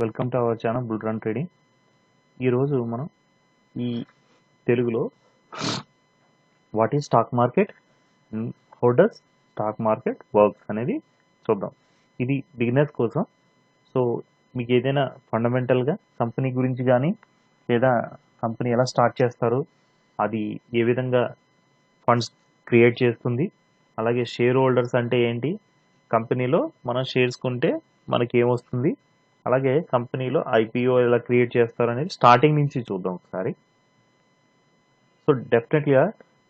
Welcome to our channel bull run trading. ఈరోజు మనం ఈ తెలుగులో what is stock market, how does stock market works అనేది చూద్దాం. ఇది బిగినర్స్ కోసం. సో మీకు ఏదైనా ఫండమెంటల్గా కంపెనీ గురించి కానీ లేదా కంపెనీ ఎలా స్టార్ట్ చేస్తారు, అది ఏ విధంగా ఫండ్స్ క్రియేట్ చేస్తుంది, అలాగే షేర్ హోల్డర్స్ అంటే ఏంటి, కంపెనీలో మనం షేర్స్ కొంటే మనకి ఏమొస్తుంది, అలాగే కంపెనీలో ఐపీఓ ఎలా క్రియేట్ చేస్తారు అనేది స్టార్టింగ్ నుంచి చూద్దాం ఒకసారి. సో డెఫినెట్గా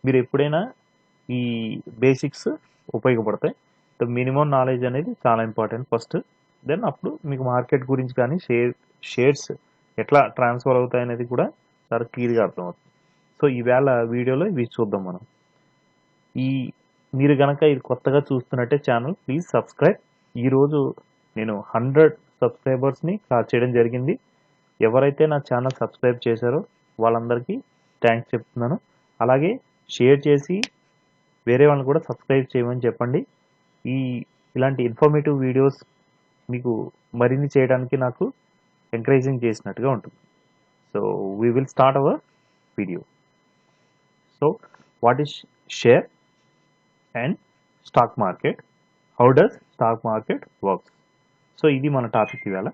మీరు ఎప్పుడైనా ఈ బేసిక్స్ ఉపయోగపడతాయి. ద మినిమం నాలెడ్జ్ అనేది చాలా ఇంపార్టెంట్ ఫస్ట్. దెన్ అప్పుడు మీకు మార్కెట్ గురించి కానీ షేర్స్ ఎట్లా ట్రాన్స్ఫర్ అవుతాయి అనేది కూడా చాలా క్లియర్గా అర్థమవుతుంది. సో ఈవేళ వీడియోలో ఇవి చూద్దాం మనం. మీరు కనుక ఇది కొత్తగా చూస్తున్నట్టే ఛానల్ ప్లీజ్ సబ్స్క్రైబ్. ఈరోజు నేను 100 సబ్స్క్రైబర్స్ని క్రాస్ చేయడం జరిగింది. ఎవరైతే నా ఛానల్ సబ్స్క్రైబ్ చేశారో వాళ్ళందరికీ థ్యాంక్స్ చెప్తున్నాను. అలాగే షేర్ చేసి వేరే వాళ్ళని కూడా సబ్స్క్రైబ్ చేయమని చెప్పండి. ఇలాంటి ఇన్ఫర్మేటివ్ వీడియోస్ మీకు మరిన్ని చేయడానికి నాకు ఎంకరేజింగ్ చేసినట్టుగా ఉంటుంది. So we will start our video. So what is share and stock market, how does stock market works. So ఇది మన టాపిక్ ఇవాళ.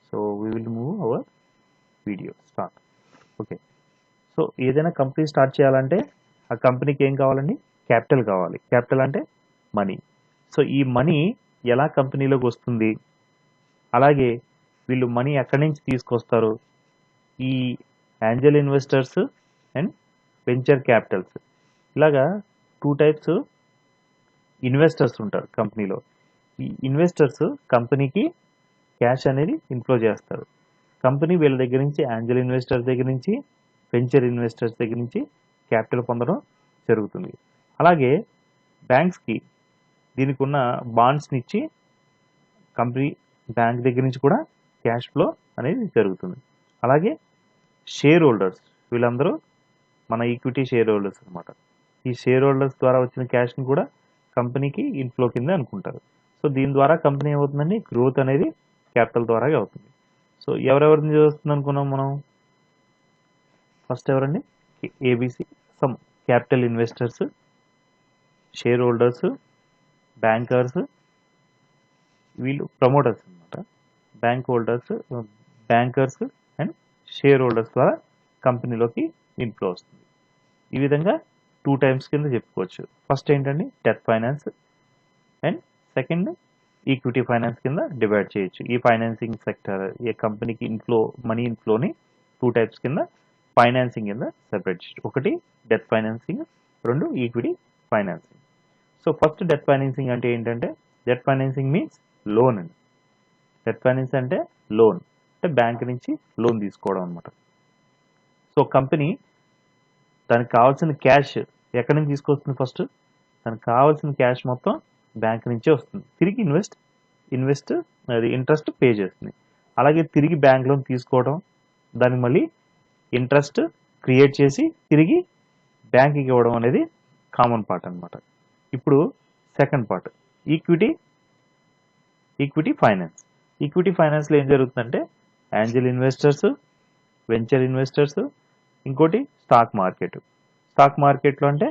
So we will move hour video start. Okay, so ఏదైనా కంపెనీ స్టార్ట్ చేయాలంటే ఆ కంపెనీకి ఏం కావాలండి? Capital కావాలి. క్యాపిటల్ అంటే మనీ. సో ఈ మనీ ఎలా కంపెనీలోకి వస్తుంది, అలాగే వీళ్ళు మనీ ఎక్కడి నుంచి తీసుకొస్తారు, ఈ Angel investors and venture Capitals, ఇలాగా 2 టైప్స్ ఇన్వెస్టర్స్ ఉంటారు కంపెనీలో. ఈ ఇన్వెస్టర్స్ కంపెనీకి క్యాష్ అనేది ఇన్ఫ్లో చేస్తారు. కంపెనీ వీళ్ళ దగ్గర నుంచి ఏంజల్ ఇన్వెస్టర్స్ దగ్గర నుంచి, వెంచర్ ఇన్వెస్టర్స్ దగ్గర నుంచి క్యాపిటల్ పొందడం జరుగుతుంది. అలాగే బ్యాంక్స్కి దీనికి ఉన్న బాండ్స్ని ఇచ్చి కంపెనీ బ్యాంక్ దగ్గర నుంచి కూడా క్యాష్ ఫ్లో అనేది జరుగుతుంది. అలాగే షేర్ హోల్డర్స్, వీళ్ళందరూ మన ఈక్విటీ షేర్ హోల్డర్స్ అనమాట. ఈ షేర్ హోల్డర్స్ ద్వారా వచ్చిన క్యాష్ని కూడా కంపెనీకి ఇన్ఫ్లో కింద అనుకుంటారు. సో దీని ద్వారా కంపెనీ ఏమవుతుందండి? గ్రోత్ అనేది క్యాపిటల్ ద్వారా అవుతుంది. సో ఎవరెవరిని చూస్తుంది అనుకున్నాం మనం? ఫస్ట్ ఎవరండి? ABC, some capital investors, shareholders, bankers, వీళ్ళు ప్రమోటర్స్ అనమాట. బ్యాంకర్స్ అండ్ షేర్ హోల్డర్స్ ద్వారా కంపెనీలోకి ఇన్ఫ్లో వస్తుంది. ఈ విధంగా 2 టైమ్స్ కింద చెప్పుకోవచ్చు. ఫస్ట్ ఏంటండి? Debt finance and second equity finance కింద డివైడ్ చేయొచ్చు. ఈ ఫైనాన్సింగ్ సెక్టర్, ఈ కంపెనీకి మనీ ఇన్ఫ్లోని 2 టైప్స్ కింద ఫైనాన్సింగ్ కింద సెపరేట్ చేయొచ్చు. ఒకటి debt financing, 2 equity financing. So first debt financing అంటే ఏంటంటే, డెట్ ఫైనాన్సింగ్ మీన్స్ లోన్ అండి. డెట్ ఫైనాన్స్ అంటే లోన్, అంటే బ్యాంక్ నుంచి లోన్ తీసుకోవడం అనమాట. సో కంపెనీ దానికి కావాల్సిన క్యాష్ ఎక్కడి నుంచి తీసుకొస్తుంది? ఫస్ట్ దానికి కావాల్సిన క్యాష్ మొత్తం బ్యాంక్ నుంచే వస్తుంది. తిరిగి ఇంట్రెస్ట్ పే చేస్తుంది. అలాగే తిరిగి బ్యాంక్ లోన్ తీసుకోవడం, దానికి మళ్ళీ ఇంట్రెస్ట్ క్రియేట్ చేసి తిరిగి బ్యాంక్కి ఇవ్వడం అనేది కామన్ పార్ట్ అనమాట. ఇప్పుడు second part equity finance. Equity ఫైనాన్స్లో ఏం జరుగుతుందంటే, ఏంజల్ ఇన్వెస్టర్స్, వెంచర్ ఇన్వెస్టర్స్, ఇంకోటి స్టాక్ మార్కెట్లో అంటే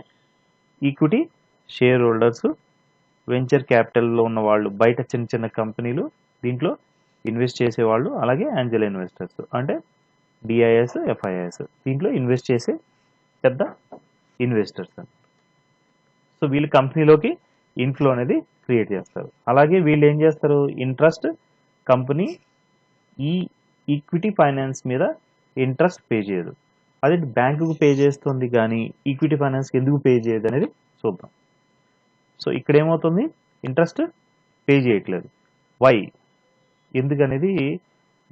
ఈక్విటీ షేర్ హోల్డర్స్, వెంచర్ క్యాపిటల్లో ఉన్న వాళ్ళు, బయట చిన్న చిన్న కంపెనీలు దీంట్లో ఇన్వెస్ట్ చేసేవాళ్ళు, అలాగే ఏంజల్ ఇన్వెస్టర్స్ అంటే డిఐఎస్, ఎఫ్ఐఎస్, దీంట్లో ఇన్వెస్ట్ చేసే పెద్ద ఇన్వెస్టర్స్. సో వీళ్ళు కంపెనీలోకి ఇన్ఫ్లో అనేది క్రియేట్ చేస్తారు. అలాగే వీళ్ళు ఏం చేస్తారు? ఇంట్రెస్ట్, కంపెనీ ఈ ఈక్విటీ ఫైనాన్స్ మీద ఇంట్రెస్ట్ పే చేయదు. అదే బ్యాంకుకు పే చేస్తుంది, కానీ ఈక్విటీ ఫైనాన్స్కి ఎందుకు పే చేయదు అనేది చూద్దాం. సో ఇక్కడ ఏమవుతుంది? ఇంట్రెస్ట్ పే చేయట్లేదు. వై? ఎందుకనేది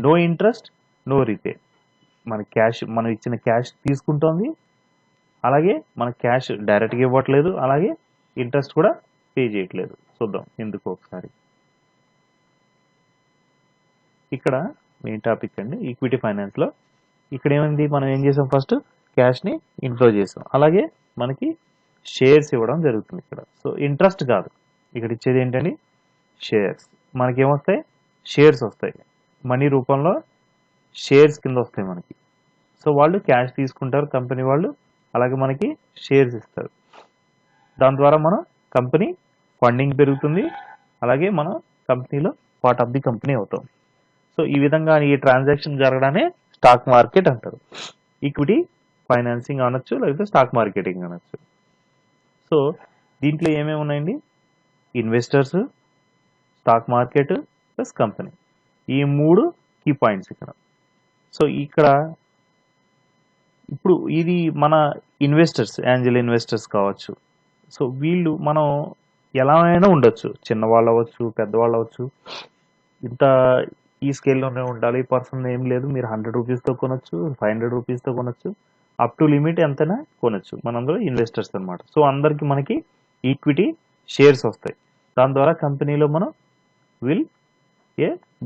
నో ఇంట్రెస్ట్ నో రీపే. మనం ఇచ్చిన క్యాష్ తీసుకుంటోంది, అలాగే మన క్యాష్ డైరెక్ట్గా ఇవ్వట్లేదు, అలాగే ఇంట్రెస్ట్ కూడా పే చేయట్లేదు. చూద్దాం ఎందుకు ఒకసారి. ఇక్కడ మెయిన్ టాపిక్ అండి ఈక్విటీ ఫైనాన్స్లో. ఇక్కడ ఏమైంది? మనం ఏం చేసాం? ఫస్ట్ క్యాష్ని ఇన్ఫ్లో చేసాం, అలాగే మనకి షేర్స్ ఇవ్వడం జరుగుతుంది ఇక్కడ. సో ఇంట్రెస్ట్ కాదు, ఇక్కడ ఇచ్చేది ఏంటండి? షేర్స్. మనకేమొస్తాయి, షేర్స్ వస్తాయి, మనీ రూపంలో షేర్స్ కింద వస్తాయి మనకి. సో వాళ్ళు క్యాష్ తీసుకుంటారు కంపెనీ వాళ్ళు, అలాగే మనకి షేర్స్ ఇస్తారు. దాని ద్వారా మనం కంపెనీ ఫండింగ్ పెరుగుతుంది, అలాగే మనం కంపెనీలో పార్ట్ ఆఫ్ ది కంపెనీ అవుతాం. సో ఈ విధంగా ఈ ట్రాన్సాక్షన్ జరగడానే స్టాక్ మార్కెట్ అంటారు. ఈక్విటీ ఫైనాన్సింగ్ అనొచ్చు, లేకపోతే స్టాక్ మార్కెటింగ్ అనొచ్చు. సో దీంట్లో ఏమేమి ఉన్నాయండి, investors, stock market plus company, ఈ 3 కీ పాయింట్స్ ఇక్కడ. సో ఇక్కడ ఇప్పుడు ఇది మన ఇన్వెస్టర్స్, ఏంజల్ ఇన్వెస్టర్స్ కావచ్చు. సో వీళ్ళు మనం ఎలా అయినా ఉండొచ్చు, చిన్నవాళ్ళు అవ్వచ్చు, పెద్దవాళ్ళు అవ్వచ్చు. ఇంత ఈ స్కేల్లోనే ఉండాలి పర్సన్ ఏం లేదు, మీరు 100 రూపీస్తో కొనొచ్చు, 500 రూపీస్తో కొనొచ్చు, అప్ టు లిమిట్ ఎంతైనా కొనొచ్చు. మనందరూ ఇన్వెస్టర్స్ అనమాట. సో అందరికి మనకి ఈక్విటీ షేర్స్ వస్తాయి. దాని ద్వారా కంపెనీలో మనం విల్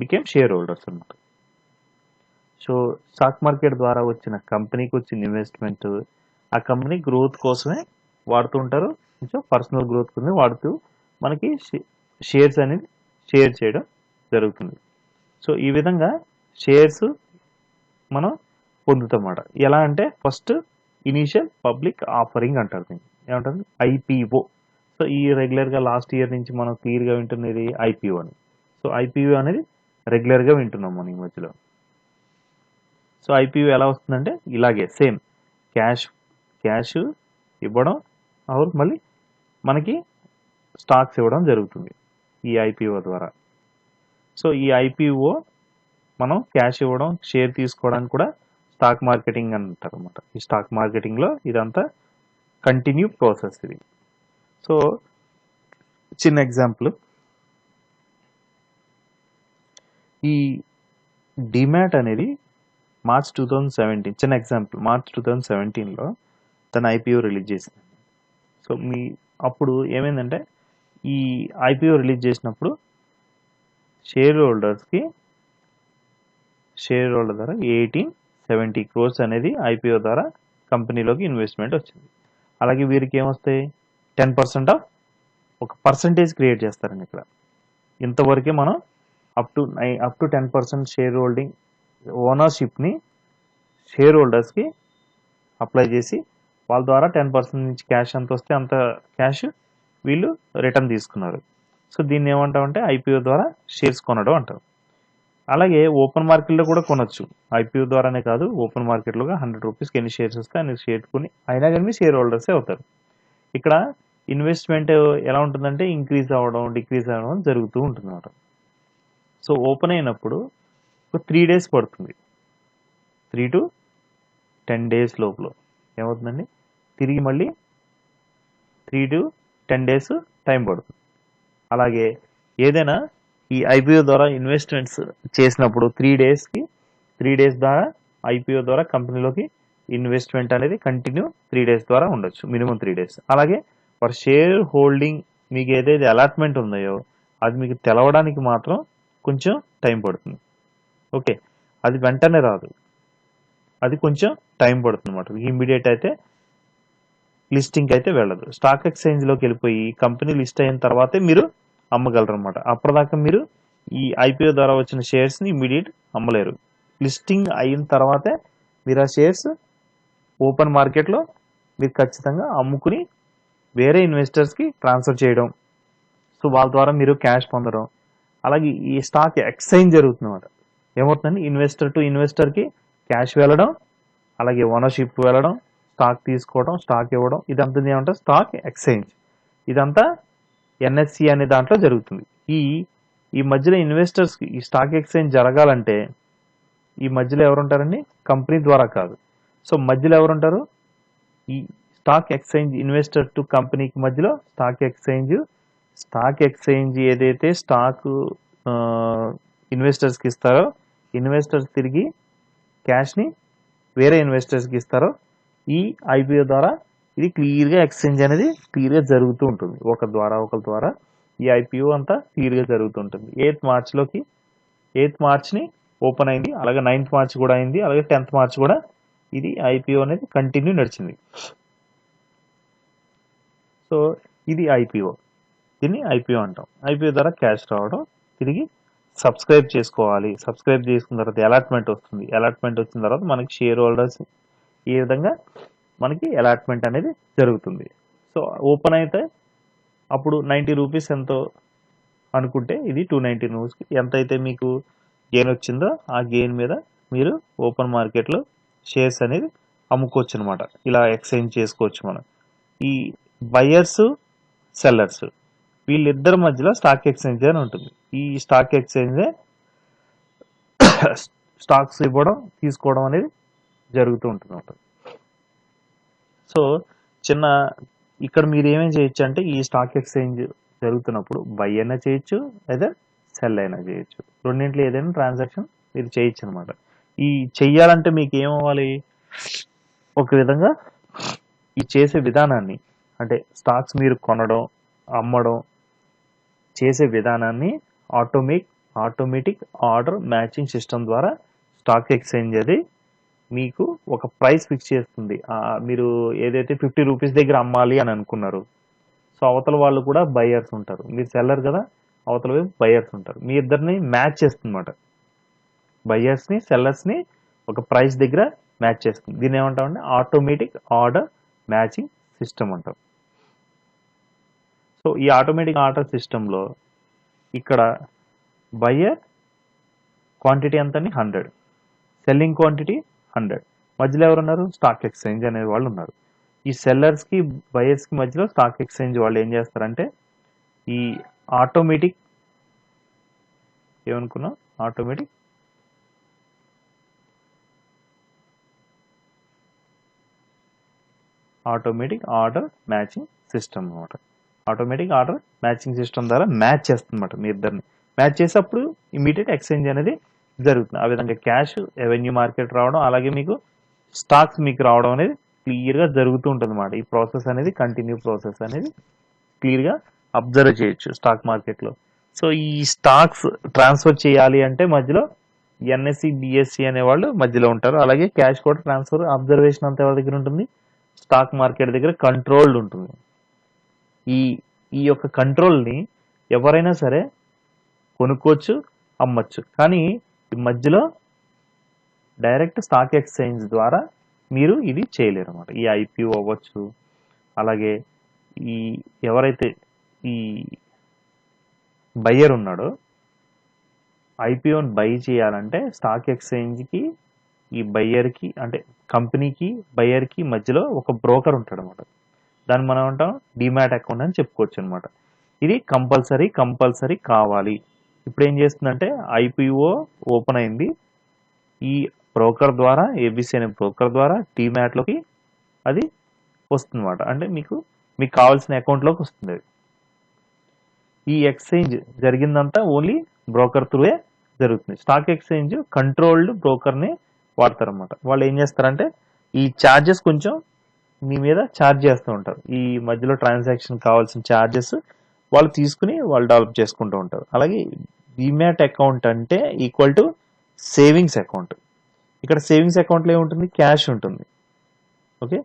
బికేమ్ షేర్ హోల్డర్స్ అనమాట. సో స్టాక్ మార్కెట్ ద్వారా వచ్చిన కంపెనీకి వచ్చిన ఇన్వెస్ట్మెంట్ ఆ కంపెనీ గ్రోత్ కోసమే వాడుతూ ఉంటారు, కొంచెం పర్సనల్ గ్రోత్ కోసమే వాడుతూ మనకి షేర్స్ అనేది షేర్ చేయడం జరుగుతుంది. సో ఈ విధంగా షేర్స్ మనం పొందుతామన్నమాట. ఎలా అంటే ఫస్ట్ ఇనీషియల్ పబ్లిక్ ఆఫరింగ్ అంటారు దీన్ని, ఏమంటారు, ఐపీఓ. సో ఈ రెగ్యులర్గా లాస్ట్ ఇయర్ నుంచి మనం క్లియర్గా వింటున్నది ఐపీఓ అని. సో ఐపీఓ అనేది రెగ్యులర్గా వింటున్నాం మనం ఈ మధ్యలో. సో ఐపీఓ ఎలా వస్తుందంటే ఇలాగే సేమ్ క్యాష్ ఇవ్వడం, మళ్ళీ మనకి స్టాక్స్ ఇవ్వడం జరుగుతుంది ఈ ఐపీఓ ద్వారా. సో ఈ ఐపీఓ మనం క్యాష్ ఇవ్వడం, షేర్ తీసుకోవడానికి కూడా స్టాక్ మార్కెటింగ్ అంటారు అనమాట. ఈ స్టాక్ మార్కెటింగ్లో ఇదంతా కంటిన్యూ ప్రాసెస్ ఇది. సో చిన్న ఎగ్జాంపుల్, ఈ డిమాట్ అనేది మార్చ్ 2017, చిన్న ఎగ్జాంపుల్, మార్చ్ 2017లో తన ఐపీఓ రిలీజ్ చేసింది. సో అప్పుడు ఏమైందంటే ఈ ఐపీఓ రిలీజ్ చేసినప్పుడు షేర్ హోల్డర్ ద్వారా 1870 crores అనేది ఐపీఓ ద్వారా కంపెనీలోకి ఇన్వెస్ట్మెంట్ వచ్చింది. అలాగే వీరికి ఏమొస్తాయి, 10% ఆఫ్ ఒక పర్సంటేజ్ క్రియేట్ చేస్తారండి ఇక్కడ. ఇంతవరకే మనం అప్ టు 10% షేర్ హోల్డింగ్ ఓనర్షిప్ని షేర్ హోల్డర్స్కి అప్లై చేసి వాళ్ళ ద్వారా 10% నుంచి క్యాష్ ఎంత వస్తే అంత క్యాష్ వీళ్ళు రిటర్న్ తీసుకున్నారు. సో దీన్ని ఏమంటామంటే ఐపీఓ ద్వారా షేర్స్ కొనడం అంటారు. అలాగే ఓపెన్ మార్కెట్లో కూడా కొనొచ్చు, ఐపీఓ ద్వారానే కాదు, ఓపెన్ మార్కెట్లో 100 రూపీస్కి ఎన్ని షేర్స్ వస్తే అన్ని షేర్ కొని అయినా కానీ షేర్ హోల్డర్సే అవుతారు. ఇక్కడ ఇన్వెస్ట్మెంట్ ఎలా ఉంటుందంటే ఇంక్రీజ్ అవ్వడం, డిక్రీజ్ అవ్వడం జరుగుతూ ఉంటుంది అన్నమాట. సో ఓపెన్ అయినప్పుడు ఒక 3 days పడుతుంది, 3 to 10 days లోపల ఏమవుతుందండి, తిరిగి మళ్ళీ 3 to 10 days టైం పడుతుంది. అలాగే ఏదైనా ఈ ఐపీఓ ద్వారా ఇన్వెస్ట్మెంట్స్ చేసినప్పుడు 3 days ద్వారా ఐపీఓ ద్వారా కంపెనీలోకి ఇన్వెస్ట్మెంట్ అనేది కంటిన్యూ 3 days ద్వారా ఉండొచ్చు, మినిమం 3 days. అలాగే ఫర్ షేర్ హోల్డింగ్ మీకు ఏదైతే అలాట్మెంట్ ఉందో అది మీకు తెలవడానికి మాత్రం కొంచెం టైం పడుతుంది. ఓకే, అది వెంటనే రాదు, అది కొంచెం టైం పడుతుంది అనమాట. ఇమ్మీడియట్ అయితే లిస్టింగ్కి అయితే వెళ్ళదు. స్టాక్ ఎక్స్చేంజ్లోకి వెళ్ళిపోయి కంపెనీ లిస్ట్ అయిన తర్వాతే మీరు అమ్మగలరు అనమాట. అప్పటిదాకా మీరు ఈ ఐపీఓ ద్వారా వచ్చిన షేర్స్ని ఇమ్మీడియట్ అమ్మలేరు. లిస్టింగ్ అయిన తర్వాతే మీరు ఆ షేర్స్ ఓపెన్ మార్కెట్లో మీరు ఖచ్చితంగా అమ్ముకుని వేరే ఇన్వెస్టర్స్కి ట్రాన్స్ఫర్ చేయడం, సో వాళ్ళ ద్వారా మీరు క్యాష్ పొందడం. అలాగే ఈ స్టాక్ ఎక్స్చేంజ్ జరుగుతుంది అన్నమాట. ఏమవుతుందండి, ఇన్వెస్టర్ టు ఇన్వెస్టర్కి క్యాష్ వెళ్ళడం, అలాగే ఓనర్షిప్ వెళ్ళడం, స్టాక్ తీసుకోవడం, స్టాక్ ఇవ్వడం, ఇదంతా ఏమంటారు స్టాక్ ఎక్స్చేంజ్. ఇదంతా ఎన్ఎస్సి అనే దాంట్లో జరుగుతుంది. ఈ మధ్యలో ఇన్వెస్టర్స్కి ఈ స్టాక్ ఎక్స్చేంజ్ జరగాలంటే ఈ మధ్యలో ఎవరుంటారండి, కంపెనీ ద్వారా కాదు. సో మధ్యలో ఎవరుంటారు, ఈ స్టాక్ ఎక్స్చేంజ్ ఇన్వెస్టర్ టు కంపెనీకి మధ్యలో స్టాక్ ఎక్స్చేంజ్ ఏదైతే స్టాక్ ఇన్వెస్టర్స్కి ఇస్తారో, ఇన్వెస్టర్స్ తిరిగి క్యాష్ని వేరే ఇన్వెస్టర్స్కి ఇస్తారో, ఈ ఐపీఓ ద్వారా ఇది క్లియర్గా ఎక్స్చేంజ్ అనేది క్లియర్గా జరుగుతూ ఉంటుంది. ఒకరి ద్వారా ఈ ఐపీఓ అంతా క్లియర్గా జరుగుతుంటుంది. 8th మార్చ్ని ఓపెన్ అయింది, అలాగే 9th మార్చ్ కూడా అయింది, అలాగే 10th మార్చ్ కూడా ఇది ఐపీఓ అనేది కంటిన్యూ నడిచింది. సో ఇది ఐపీఓ, దీన్ని ఐపీఓ అంటాం. ఐపీఓ ద్వారా క్యాష్ రావడం, తిరిగి సబ్స్క్రైబ్ చేసుకోవాలి. సబ్స్క్రైబ్ చేసుకున్న తర్వాత అలాట్మెంట్ వస్తుంది. అలాట్మెంట్ వచ్చిన తర్వాత మనకి షేర్ హోల్డర్స్ ఈ విధంగా మనకి అలాట్మెంట్ అనేది జరుగుతుంది. సో ఓపెన్ అయితే అప్పుడు 90 రూపీస్ ఎంతో అనుకుంటే ఇది 290 రూపీస్కి ఎంత అయితే మీకు గెయిన్ వచ్చిందో ఆ గెయిన్ మీద మీరు ఓపెన్ మార్కెట్లో షేర్స్ అనేది అమ్ముకోవచ్చు అనమాట. ఇలా ఎక్స్చేంజ్ చేసుకోవచ్చు మనం. ఈ బయర్స్ సెల్లర్స్ వీళ్ళిద్దరి మధ్యలో స్టాక్ ఎక్స్చేంజ్ అని ఉంటుంది. ఈ స్టాక్ ఎక్స్చేంజే స్టాక్స్ ఇవ్వడం తీసుకోవడం అనేది జరుగుతూ ఉంటుంది. సో చిన్న ఇక్కడ మీరు ఏమేమి చేయొచ్చు అంటే ఈ స్టాక్ ఎక్స్చేంజ్ జరుగుతున్నప్పుడు బై అయినా చేయొచ్చు లేదా సెల్ అయినా చేయొచ్చు. రెండింటిలో ఏదైనా ట్రాన్సాక్షన్ మీరు చేయొచ్చు అనమాట. ఈ చెయ్యాలంటే మీకు ఏమవ్వాలి, ఒక విధంగా ఈ చేసే విధానాన్ని అంటే స్టాక్స్ మీరు కొనడం అమ్మడం చేసే విధానాన్ని ఆటోమేటిక్ ఆర్డర్ మ్యాచింగ్ సిస్టమ్ ద్వారా స్టాక్ ఎక్స్చేంజ్ అది మీకు ఒక ప్రైస్ ఫిక్స్ చేస్తుంది. మీరు ఏదైతే 50 రూపీస్ దగ్గర అమ్మాలి అని అనుకున్నారు, సో అవతల వాళ్ళు కూడా బయర్స్ ఉంటారు, మీరు సెల్లర్ కదా, అవతల వైపు బయర్స్ ఉంటారు, మీ ఇద్దరిని మ్యాచ్ చేస్తుందన్నమాట. బయర్స్ని సెల్లర్స్ని ఒక ప్రైస్ దగ్గర మ్యాచ్ చేస్తుంది. దీన్ని ఏమంటామంటే ఆటోమేటిక్ ఆర్డర్ మ్యాచింగ్ సిస్టమ్ అంటాం. సో ఈ ఆటోమేటిక్ ఆర్డర్ సిస్టంలో ఇక్కడ బయర్ క్వాంటిటీ ఎంతని 100, సెల్లింగ్ క్వాంటిటీ 100, మధ్యలో ఎవరున్నారు, స్టాక్ ఎక్స్చేంజ్ అనే వాళ్ళు ఉన్నారు. ఈ సెల్లర్స్కి బయర్స్కి మధ్యలో స్టాక్ ఎక్స్చేంజ్ వాళ్ళు ఏం చేస్తారంటే ఈ ఆటోమేటిక్ ఏమనుకున్నాం ఆటోమేటిక్ ఆర్డర్ మ్యాచింగ్ సిస్టమ్ అనమాట. ఆటోమేటిక్ ఆర్డర్ మ్యాచింగ్ సిస్టమ్ ద్వారా మ్యాచ్ చేస్తుందన్నమాట మీ ఇద్దరిని. మ్యాచ్ చేసేటప్పుడు ఇమీడియట్ ఎక్స్చేంజ్ అనేది జరుగుతుంది. ఆ విధంగా క్యాష్ రెవెన్యూ మార్కెట్ రావడం, అలాగే మీకు స్టాక్స్ మీకు రావడం అనేది క్లియర్గా జరుగుతూ ఉంటుంది అన్నమాట. ఈ ప్రాసెస్ అనేది కంటిన్యూ ప్రాసెస్ అనేది క్లియర్గా అబ్జర్వ్ చేయొచ్చు స్టాక్ మార్కెట్లో. సో ఈ స్టాక్స్ ట్రాన్స్ఫర్ చేయాలి అంటే మధ్యలో ఎన్ఎస్సి బిఎస్సి అనే వాళ్ళు మధ్యలో ఉంటారు. అలాగే క్యాష్ కూడా ట్రాన్స్ఫర్ అబ్జర్వేషన్ అంతా ఎవరి దగ్గర ఉంటుంది, స్టాక్ మార్కెట్ దగ్గర కంట్రోల్డ్ ఉంటుంది. ఈ యొక్క కంట్రోల్ని ఎవరైనా సరే కొనుక్కోవచ్చు, అమ్మచ్చు. కానీ ఈ మధ్యలో డైరెక్ట్ స్టాక్ ఎక్స్చేంజ్ ద్వారా మీరు ఇది చేయలేరు అన్నమాట. ఈ ఐపీఓ అవ్వచ్చు, అలాగే ఈ ఎవరైతే ఈ బయ్యర్ ఉన్నాడో ఐపీఓని బై చేయాలంటే స్టాక్ ఎక్స్చేంజ్కి ఈ బయ్యర్కి అంటే కంపెనీకి బయ్యర్కి మధ్యలో ఒక బ్రోకర్ ఉంటాడు అనమాట. దాన్ని మనం అంటాం డిమాట్ అకౌంట్ అని చెప్పుకోవచ్చు అనమాట. ఇది కంపల్సరీ కావాలి. ఇప్పుడు ఏం చేస్తుందంటే ఐపీఓ ఓపెన్ అయింది, ఈ బ్రోకర్ ద్వారా ఏబిసి అనే బ్రోకర్ ద్వారా డిమాట్లోకి అది వస్తుందన్నమాట. అంటే మీకు కావాల్సిన అకౌంట్లోకి వస్తుంది. అది ఈ ఎక్స్చేంజ్ జరిగిందంతా ఓన్లీ బ్రోకర్ త్రూయే జరుగుతుంది. స్టాక్ ఎక్స్చేంజ్ కంట్రోల్డ్ బ్రోకర్ని వాడతారన్నమాట. వాళ్ళు ఏం చేస్తారంటే ఈ ఛార్జెస్ కొంచెం మీ మీద ఛార్జ్ చేస్తూ ఉంటారు. ఈ మధ్యలో ట్రాన్సాక్షన్ కావాల్సిన ఛార్జెస్ వాళ్ళు తీసుకుని వాళ్ళు డెవలప్ చేసుకుంటూ ఉంటారు. అలాగే డిమాట్ అకౌంట్ అంటే ఈక్వల్ టు సేవింగ్స్ అకౌంట్. ఇక్కడ సేవింగ్స్ అకౌంట్లో ఏముంటుంది, క్యాష్ ఉంటుంది. ఓకే,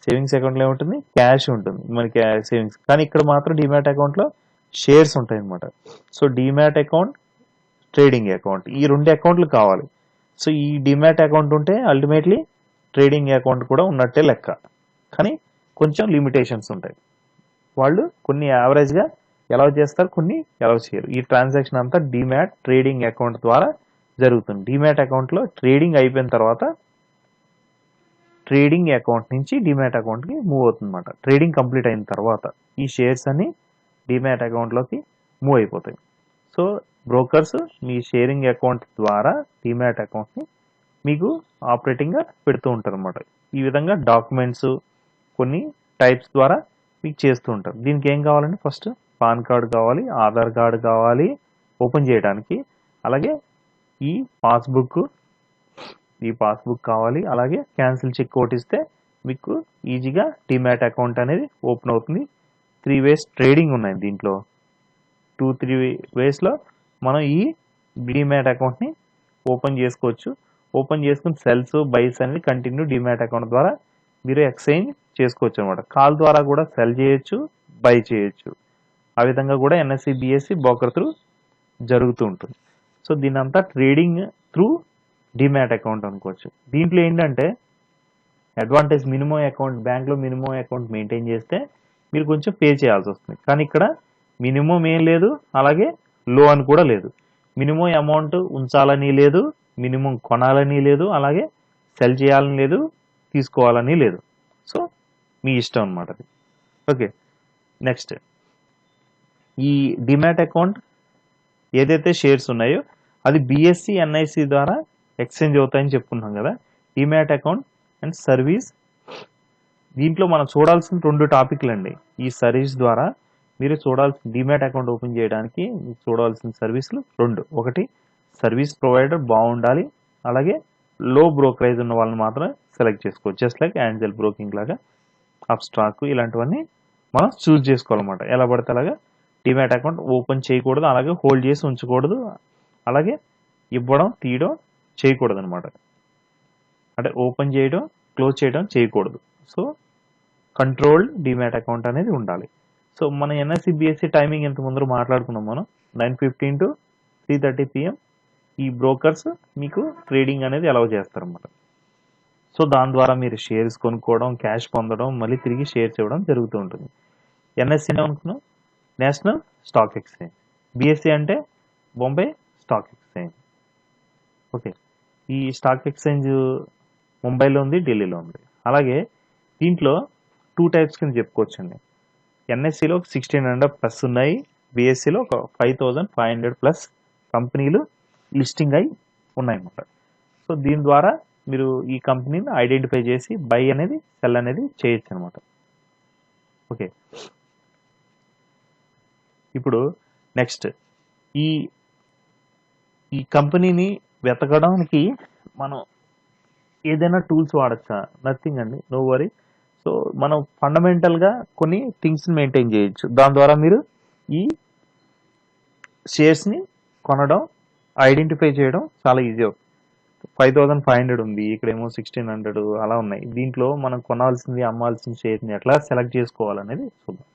సేవింగ్స్ అకౌంట్లో ఏముంటుంది, క్యాష్ ఉంటుంది మనకి సేవింగ్స్. కానీ ఇక్కడ మాత్రం డిమాట్ అకౌంట్లో షేర్స్ ఉంటాయి అనమాట. So demat account, trading account, ఈ 2 అకౌంట్లు కావాలి. సో ఈ డిమాట్ అకౌంట్ ఉంటే అల్టిమేట్లీ ట్రేడింగ్ అకౌంట్ కూడా ఉన్నట్టే లెక్క. కానీ కొంచెం లిమిటేషన్స్ ఉంటాయి. వాళ్ళు కొన్ని యావరేజ్గా అలౌ చేస్తారు, కొన్ని అలౌ చేయరు. ఈ ట్రాన్సాక్షన్ అంతా డిమాట్ ట్రేడింగ్ అకౌంట్ ద్వారా జరుగుతుంది. డిమాట్ అకౌంట్లో ట్రేడింగ్ అయిపోయిన తర్వాత ట్రేడింగ్ అకౌంట్ నుంచి డిమాట్ అకౌంట్కి మూవ్ అవుతుంది అనమాట. ట్రేడింగ్ కంప్లీట్ అయిన తర్వాత ఈ షేర్స్ అన్ని డిమాట్ అకౌంట్లోకి మూవ్ అయిపోతాయి. సో బ్రోకర్స్ మీ షేరింగ్ అకౌంట్ ద్వారా డిమాట్ అకౌంట్ని మీకు ఆపరేటింగ్గా పెడుతూ ఉంటారు అనమాట. ఈ విధంగా డాక్యుమెంట్స్ కొన్ని టైప్స్ ద్వారా మీకు చేస్తూ ఉంటారు. దీనికి ఏం కావాలంటే ఫస్ట్ పాన్ కార్డు కావాలి, ఆధార్ కార్డు కావాలి ఓపెన్ చేయడానికి, అలాగే ఈ పాస్బుక్ కావాలి, అలాగే క్యాన్సిల్ చెక్ కొట్టిస్తే మీకు ఈజీగా డిమాట్ అకౌంట్ అనేది ఓపెన్ అవుతుంది. 3 ways ట్రేడింగ్ ఉన్నాయి దీంట్లో. 2-3 waysలో మనం ఈ డిమాట్ అకౌంట్ని ఓపెన్ చేసుకోవచ్చు. ఓపెన్ చేసుకుని సెల్స్ బైస్ అనేది కంటిన్యూ డిమాట్ అకౌంట్ ద్వారా మీరు ఎక్స్చేంజ్ చేసుకోవచ్చు అనమాట. కాల్ ద్వారా కూడా సెల్ చేయొచ్చు, బై చేయొచ్చు. ఆ విధంగా కూడా ఎన్ఎస్సి బిఎస్సి బ్రోకర్ త్రూ జరుగుతూ ఉంటుంది. సో దీనంతా ట్రేడింగ్ త్రూ డిమాట్ అకౌంట్ అనుకోవచ్చు. దీంట్లో ఏంటంటే అడ్వాంటేజ్ మినిమం అకౌంట్, బ్యాంక్లో మినిమం అకౌంట్ మెయింటైన్ చేస్తే మీరు కొంచెం పే చేయాల్సి వస్తుంది. కానీ ఇక్కడ మినిమం ఏం లేదు, అలాగే లో అని కూడా లేదు. మినిమం అమౌంట్ ఉంచాలని లేదు, మినిమం కొనాలని లేదు, అలాగే సెల్ చేయాలని లేదు, తీసుకోవాలని లేదు. సో మీ ఇష్టం అనమాట అది. ఓకే, నెక్స్ట్ ఈ డిమాట్ అకౌంట్ ఏదైతే షేర్స్ ఉన్నాయో అది బిఎస్సి ఎన్ఐసి ద్వారా ఎక్స్చేంజ్ అవుతాయని చెప్పుకున్నాం కదా. డిమాట్ అకౌంట్ అండ్ సర్వీస్, దీంట్లో మనం చూడాల్సిన 2 టాపిక్లు అండి. ఈ సర్వీస్ ద్వారా మీరు చూడాల్సిన డిమాట్ అకౌంట్ ఓపెన్ చేయడానికి చూడాల్సిన సర్వీసులు 2. ఒకటి సర్వీస్ ప్రొవైడర్ బాగుండాలి, అలాగే లో బ్రోకరేజ్ ఉన్న వాళ్ళని మాత్రమే సెలెక్ట్ చేసుకోవచ్చు. జస్ట్ లైక్ యాంజల్ బ్రోకింగ్ లాగా, అప్ స్టాక్ ఇలాంటివన్నీ మనం చూస్ చేసుకోవాలన్నమాట. ఎలా పడితే అలాగా డిమాట్ అకౌంట్ ఓపెన్ చేయకూడదు, అలాగే హోల్డ్ చేసి ఉంచకూడదు, అలాగే ఇవ్వడం తీయడం చేయకూడదు అనమాట. అంటే ఓపెన్ చేయడం క్లోజ్ చేయడం చేయకూడదు. సో కంట్రోల్డ్ డిమాట్ అకౌంట్ అనేది ఉండాలి. సో మన ఎన్ఎస్సి బిఎస్సి టైమింగ్ ఇంత ముందర మాట్లాడుకున్నాం మనం. 9:15 to 3:30 PM ఈ బ్రోకర్స్ మీకు ట్రేడింగ్ అనేది అలౌ చేస్తారన్నమాట. సో దాని ద్వారా మీరు షేర్స్ కొనుక్కోవడం, క్యాష్ పొందడం, మళ్ళీ తిరిగి షేర్స్ ఇవ్వడం జరుగుతూ ఉంటుంది. ఎన్ఎస్సి అనుకున్నాం, నేషనల్ స్టాక్ ఎక్స్చేంజ్. బిఎస్సి అంటే బొంబే స్టాక్ ఎక్స్చేంజ్. ఓకే, ఈ స్టాక్ ఎక్స్చేంజ్ ముంబైలో ఉంది, ఢిల్లీలో ఉంది. అలాగే దీంట్లో 2 టైప్స్ కింద చెప్పుకోవచ్చండి. ఎన్ఎస్సిలో 1600 ప్లస్ ఉన్నాయి, బిఎస్సిలో ఒక 5500 ప్లస్ కంపెనీలు లిస్టింగ్ అయి ఉన్నాయన్నమాట. సో దీని ద్వారా మీరు ఈ కంపెనీని ఐడెంటిఫై చేసి బై అనేది సెల్ అనేది చేయొచ్చు అనమాట. ఓకే, ఇప్పుడు నెక్స్ట్ ఈ ఈ కంపెనీని వెతకడానికి మనం ఏదైనా టూల్స్ వాడచ్చా? నథింగ్ అండి, నో వరీ. సో మనం ఫండమెంటల్గా కొన్ని థింగ్స్ని మెయింటైన్ చేయొచ్చు. దాని ద్వారా మీరు ఈ షేర్స్ని కొనడం, ఐడెంటిఫై చేయడం చాలా ఈజీ అవుతుంది. 5500 ఉంది, ఇక్కడేమో 1600 అలా ఉన్నాయి. దీంట్లో మనం కొనాల్సింది అమ్మాల్సిన షేర్ని ఎట్లా సెలెక్ట్ చేసుకోవాలనేది చూద్దాం.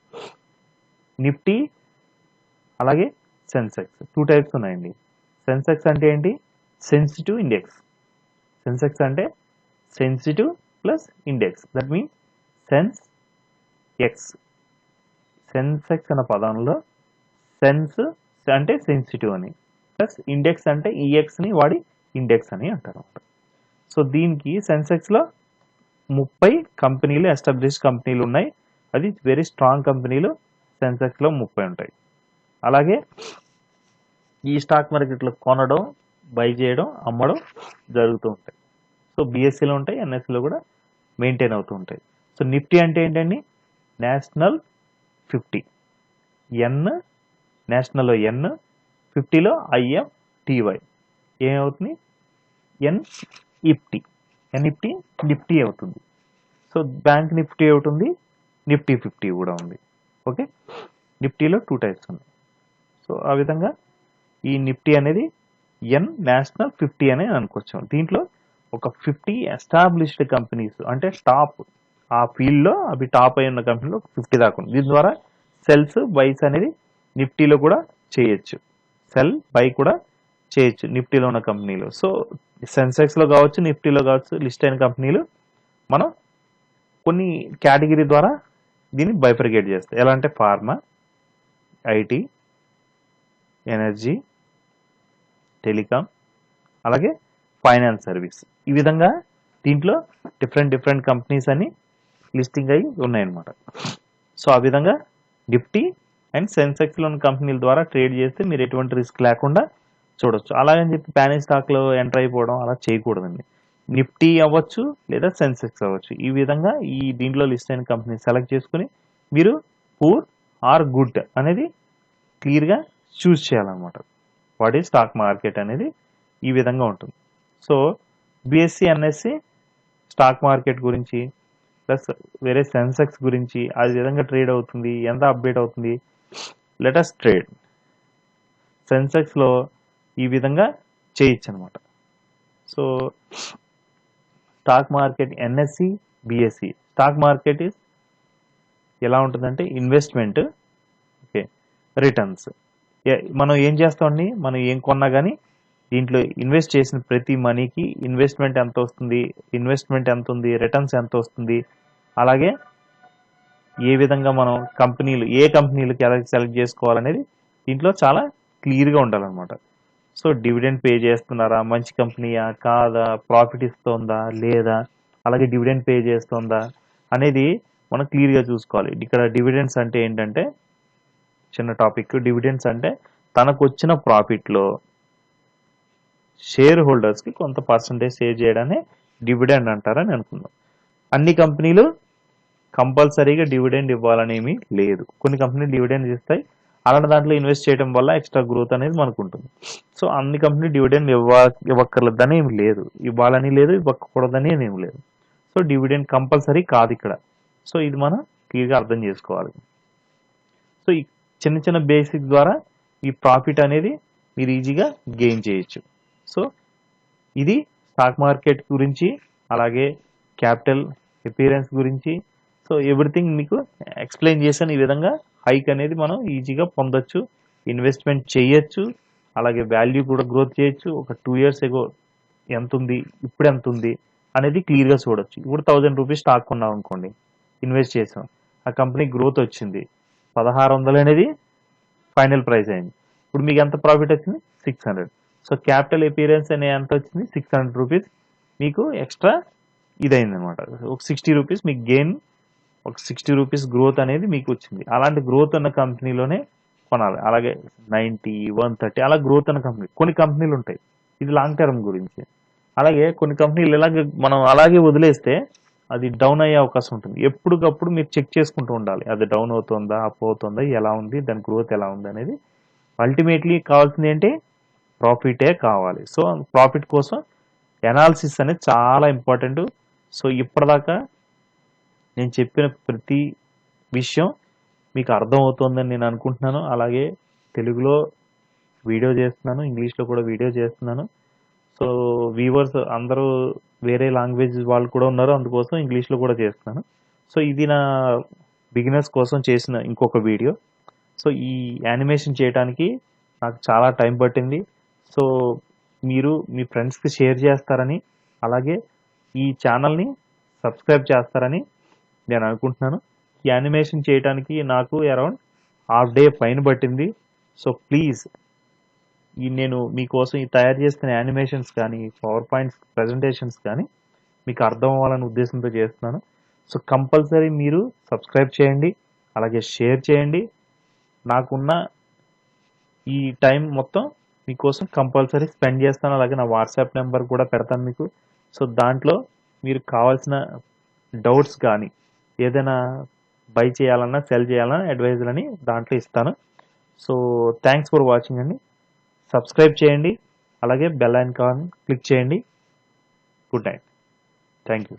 నిఫ్టీ అలాగే సెన్సెక్స్ 2 టైప్స్ ఉన్నాయండి. సెన్సెక్స్ అంటే ఏంటి? Sensitive index. సెన్సెక్స్ అంటే sensitive plus index, that means sens ex. Sensex అన్న పదంలో సెన్స్ అంటే సెన్సిటివ్ అని, ప్లస్ ఇండెక్స్ అంటే ఈఎక్స్ని వాడి ఇండెక్స్ అని అంటారు. సో దీనికి సెన్సెక్స్లో 30 కంపెనీలు, ఎస్టాబ్లిష్ కంపెనీలు ఉన్నాయి. అది వెరీ స్ట్రాంగ్ కంపెనీలు సెన్సెక్స్లో 30 ఉంటాయి. అలాగే ఈ స్టాక్ మార్కెట్లో కొనడం, బై చేయడం, అమ్మడం జరుగుతూ ఉంటాయి. సో బిఎస్సిలో ఉంటాయి, ఎన్ఎస్సిలో కూడా మెయింటైన్ అవుతూ ఉంటాయి. సో నిఫ్టీ అంటే ఏంటండి? నేషనల్ 50. ఎన్ నేషనల్లో ఎన్, 50లో IFTY ఏమవుతుంది? ఎన్ఇఫ్టీ. ఎన్ఇఫ్టీ నిఫ్టీ అవుతుంది. సో బ్యాంక్ నిఫ్టీ అవుతుంది, నిఫ్టీ 50 కూడా ఉంది. ఓకే, నిఫ్టీలో 2 టైప్స్ ఉన్నాయి. సో ఆ విధంగా ఈ నిఫ్టీ అనేది ఎన్ నేషనల్ 50 అనే అనుకోవచ్చు. దీంట్లో ఒక 50 ఎస్టాబ్లిష్డ్ కంపెనీస్ అంటే టాప్, ఆ ఫీల్డ్లో అవి టాప్ అయి ఉన్న కంపెనీలో 50 దాకా ఉంది. దీని ద్వారా సెల్స్ బైస్ అనేది నిఫ్టీలో కూడా చేయొచ్చు, సెల్ బై కూడా చేయొచ్చు నిఫ్టీలో ఉన్న కంపెనీలు. సో సెన్సెక్స్లో కావచ్చు, నిఫ్టీలో కావచ్చు లిస్ట్ అయిన కంపెనీలు మనం కొన్ని కేటగిరీ ద్వారా దీన్ని బైఫర్గేట్ చేస్తాయి. ఎలా అంటే ఫార్మా, ఐటీ, ఎనర్జీ, టెలికాం, అలాగే ఫైనాన్స్ సర్వీస్. ఈ విధంగా దీంట్లో డిఫరెంట్ కంపెనీస్ అని లిస్టింగ్ అయ్యి ఉన్నాయన్నమాట. సో ఆ విధంగా నిఫ్టీ అండ్ సెన్సెక్స్లో ఉన్న కంపెనీల ద్వారా ట్రేడ్ చేస్తే మీరు ఎటువంటి రిస్క్ లేకుండా చూడొచ్చు. అలాగని చెప్పి ప్యానీ స్టాక్లో ఎంటర్ అయిపోవడం అలా చేయకూడదండి. నిఫ్టీ అవ్వచ్చు లేదా సెన్సెక్స్ అవ్వచ్చు. ఈ విధంగా ఈ దీంట్లో లిస్ట్ అయిన కంపెనీ సెలెక్ట్ చేసుకుని మీరు పూర్ ఆర్ గుడ్ అనేది క్లియర్గా చూస్ చేయాలన్నమాట. వాట్ ఈజ్ స్టాక్ మార్కెట్ అనేది ఈ విధంగా ఉంటుంది. So BSE NSE stock market గురించి ప్లస్ వేరే సెన్సెక్స్ గురించి, అది విధంగా ట్రేడ్ అవుతుంది, ఎంత అప్డేట్ అవుతుంది, లెటస్ ట్రేడ్. సెన్సెక్స్లో ఈ విధంగా చేయొచ్చు అనమాట. So stock market NSC BSc stock market is ఎలా ఉంటుందంటే ఇన్వెస్ట్మెంట్, ఓకే, రిటర్న్స్. మనం ఏం చేస్తామండి, మనం ఏం కొన్నా కానీ దీంట్లో ఇన్వెస్ట్ చేసిన ప్రతి మనీకి ఇన్వెస్ట్మెంట్ ఎంత వస్తుంది, ఇన్వెస్ట్మెంట్ ఎంత ఉంది, రిటర్న్స్ ఎంత వస్తుంది, అలాగే ఏ విధంగా మనం ఏ కంపెనీలకి ఎలా సెలెక్ట్ చేసుకోవాలనేది దీంట్లో చాలా క్లియర్గా ఉండాలన్నమాట. సో డివిడెండ్ పే చేస్తున్నారా, మంచి కంపెనీయా కాదా, ప్రాఫిట్ ఇస్తుందా లేదా, అలాగే డివిడెండ్ పే చేస్తుందా అనేది మనం క్లియర్గా చూసుకోవాలి. ఇక్కడ డివిడెండ్స్ అంటే ఏంటంటే చిన్న టాపిక్. డివిడెండ్స్ అంటే తనకు వచ్చిన ప్రాఫిట్లో షేర్ హోల్డర్స్కి కొంత పర్సంటేజ్ షేర్ చేయడాన్ని డివిడెండ్ అంటారని అనుకుందాం. అన్ని కంపెనీలు కంపల్సరీగా డివిడెండ్ ఇవ్వాలనేమి లేదు. కొన్ని కంపెనీలు డివిడెండ్ ఇస్తాయి, అలాంటి దాంట్లో ఇన్వెస్ట్ చేయడం వల్ల ఎక్స్ట్రా గ్రోత్ అనేది మనకు ఉంటుంది. సో అన్ని కంపెనీ డివిడెండ్ ఇవ్వక్కర్లేదని ఏమి లేదు, ఇవ్వాలని లేదు, ఇవ్వకూడదని ఏమి లేదు. సో డివిడెండ్ కంపల్సరీ కాదు ఇక్కడ. సో ఇది మనం క్లియర్గా అర్థం చేసుకోవాలి. సో ఈ చిన్న చిన్న బేసిక్ ద్వారా ఈ ప్రాఫిట్ అనేది మీరు ఈజీగా గెయిన్ చేయొచ్చు. సో ఇది స్టాక్ మార్కెట్ గురించి, అలాగే క్యాపిటల్ అపియరెన్స్ గురించి, సో ఎవ్రీథింగ్ మీకు ఎక్స్ప్లెయిన్ చేశాను. ఈ విధంగా హైక్ అనేది మనం ఈజీగా పొందొచ్చు, ఇన్వెస్ట్మెంట్ చేయొచ్చు, అలాగే వాల్యూ కూడా గ్రోత్ చేయొచ్చు. ఒక 2 years ఎగో ఎంత ఉంది, ఇప్పుడు ఎంత ఉంది అనేది క్లియర్గా చూడొచ్చు. ఇప్పుడు 1000 రూపీస్ స్టాక్ కొన్నాం అనుకోండి, ఇన్వెస్ట్ చేసాం, ఆ కంపెనీ గ్రోత్ వచ్చింది, 1600 అనేది ఫైనల్ ప్రైస్ అయింది. ఇప్పుడు మీకు ఎంత ప్రాఫిట్ వచ్చింది, 600. సో క్యాపిటల్ అపియరెన్స్ అనే ఎంత వచ్చింది, 600 రూపీస్ మీకు ఎక్స్ట్రా ఇదైంది అనమాట. ఒక 60 రూపీస్ మీకు గెయిన్, ఒక 60 రూపీస్ గ్రోత్ అనేది మీకు వచ్చింది. అలాంటి గ్రోత్ ఉన్న కంపెనీలోనే కొనాలి. అలాగే 90, 130 అలా గ్రోత్ ఉన్న కంపెనీ, కొన్ని కంపెనీలు ఉంటాయి. ఇది లాంగ్ టర్మ్ గురించి. అలాగే కొన్ని కంపెనీలు ఇలాగే మనం అలాగే వదిలేస్తే అది డౌన్ అయ్యే అవకాశం ఉంటుంది. ఎప్పటికప్పుడు మీరు చెక్ చేసుకుంటూ ఉండాలి, అది డౌన్ అవుతుందా, అప్ అవుతుందా, ఎలా ఉంది, దాని గ్రోత్ ఎలా ఉంది అనేది. అల్టిమేట్లీ కావాల్సింది ఏంటి, ప్రాఫిటే కావాలి. సో ప్రాఫిట్ కోసం ఎనాలిసిస్ అనేది చాలా ఇంపార్టెంట్. సో ఇప్పటిదాకా నేను చెప్పిన ప్రతి విషయం మీకు అర్థమవుతుందని నేను అనుకుంటున్నాను. అలాగే తెలుగులో వీడియో చేస్తున్నాను, ఇంగ్లీష్లో కూడా వీడియో చేస్తున్నాను. సో వ్యూవర్స్ అందరూ వేరే లాంగ్వేజ్ వాళ్ళు కూడా ఉన్నారు, అందుకోసం ఇంగ్లీష్లో కూడా చేస్తున్నాను. సో ఇది నా బిగినర్స్ కోసం చేసిన ఇంకొక వీడియో. సో ఈ యానిమేషన్ చేయడానికి నాకు చాలా టైం పట్టింది. సో మీరు మీ ఫ్రెండ్స్కి షేర్ చేస్తారని, అలాగే ఈ ఛానల్ని సబ్స్క్రైబ్ చేస్తారని నేను అనుకుంటున్నాను. ఈ యానిమేషన్ చేయడానికి నాకు అరౌండ్ హాఫ్ డే పైన పట్టింది. సో ప్లీజ్ నేను మీకోసం ఈ తయారు చేస్తున్న యానిమేషన్స్ కానీ, పవర్ పాయింట్స్ ప్రజెంటేషన్స్ కానీ మీకు అర్థం అవ్వాలనే ఉద్దేశంతో చేస్తున్నాను. సో కంపల్సరీ మీరు సబ్స్క్రైబ్ చేయండి, అలాగే షేర్ చేయండి. నాకున్న ఈ టైం మొత్తం మీకోసం కంపల్సరీ స్పెండ్ చేస్తాను. అలాగే నా వాట్సాప్ నెంబర్ కూడా పెడతాను మీకు. సో దాంట్లో మీరు కావాల్సిన డౌట్స్ కానీ, ఏదైనా బై చేయాలన్నా, సెల్ చేయాలన్నా అడ్వైజులని దాంట్లో ఇస్తాను. సో థ్యాంక్స్ ఫర్ వాచింగ్ అండి. సబ్స్క్రైబ్ చేయండి, అలాగే బెల్ ఐకాన్ క్లిక్ చేయండి. Good night. Thank you.